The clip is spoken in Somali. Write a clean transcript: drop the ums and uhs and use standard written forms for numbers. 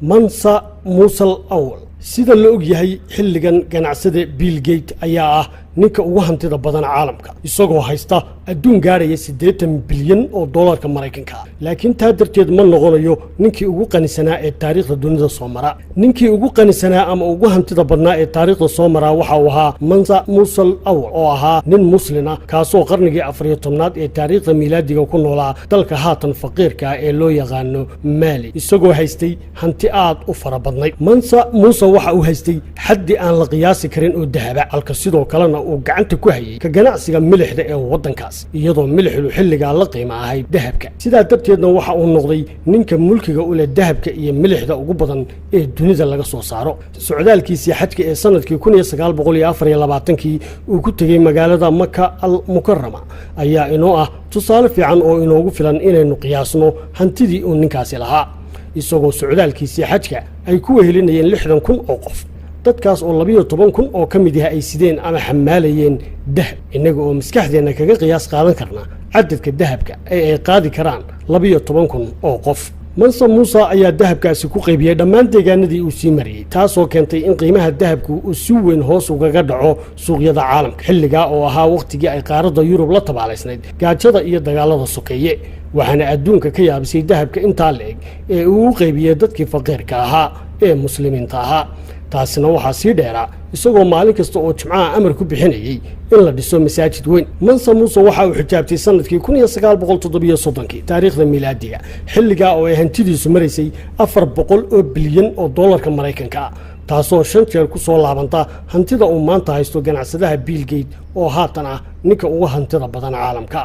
mansa muusal awal sida la og yahay xilligan ganacsade Bill Gates ayaa ah ninka ugu hantida badan caalamka isagoo haysta adduun gaaraya 80 bilyan oo dollarka Mareykanka laakiin taa darteed ma noqonayo ninkii ugu qanisanaa ee taariikhda dunida soo mara ninkii ugu qanisanaa ama ugu hantida badnaa ee taariikhda soo mara waxa uu ahaa mansa muusal awal oo ahaa nin muslina kaasoo qarnigii 14aad ee taariikhda miilaadiga ku noolaa dalka haatan faqiirka ee loo yaqaano Mali isagoo haystay hanti aad u fara badnay mansa muusal waxa uu haystay xaddi aan la qiyaasi karin oo dahaba halka sidoo kalena uu gacanta ku hayay ka ganacsiga milixda ee wadankaas iyadoo milixdu xilliga la qiimo ahay dahabka sidaa darteedna waxa uu noqday ninka mulkiga u leh dahabka iyo milixda ugu badan ee dunida laga soo saaro socdaalkiisii xajka ee sanadkii 1924 uu ku tagay magaalada Makka al-Mukarrama ayaa inoo ah tusaale fiican oo inoogu filan inaynu qiyaasno hantidii uu ninkaasi lahaa isagoo socdaalkiisii xajka ay ku wehelinayeen 60,000 oo qof dadkaas oo 12,000 oo ka mid ah ay sideen ama xamaalayeen dahab inaga oo maskaxdeena kaga qiyaas qaadan karna cadadka dahabka ay qaadi karaan 12,000 oo qof mansa muusa ayaa dahabkaasi ku qaybiyay dhammaan deegaanadii uu sii mariyay taasoo keentay in qiimaha dahabku uu si weyn hoos uga dhaco suuqyada caalamka xilliga oo ahaa waqtigii ay qaaradda Yurub la tabaalaysnayd gaajada iyo dagaalada sokeeye waxaana adduunka ka yaabisay dahabka inta leeg ee uu qaybiyay dadkii faqiirka ahaa ee muslimiinta ahaa taasina waxa sii dheeraa isagoo maalin kasta oo jimcaha amar ku bixinayay in la dhiso masaajid weyn mansa muusa waxa uu xijaabtay sanadkii 1937 taariikhda miilaadiga xilliga oo ay hantidiisu maraysay 400 oo bilyan oo dollarka Mareykanka taasoo 5 jeer ku soo laabanta hantida uu maanta haysto ganacsadaha Bill Gates oo haatan ah ninka ugu hantida badan caalamka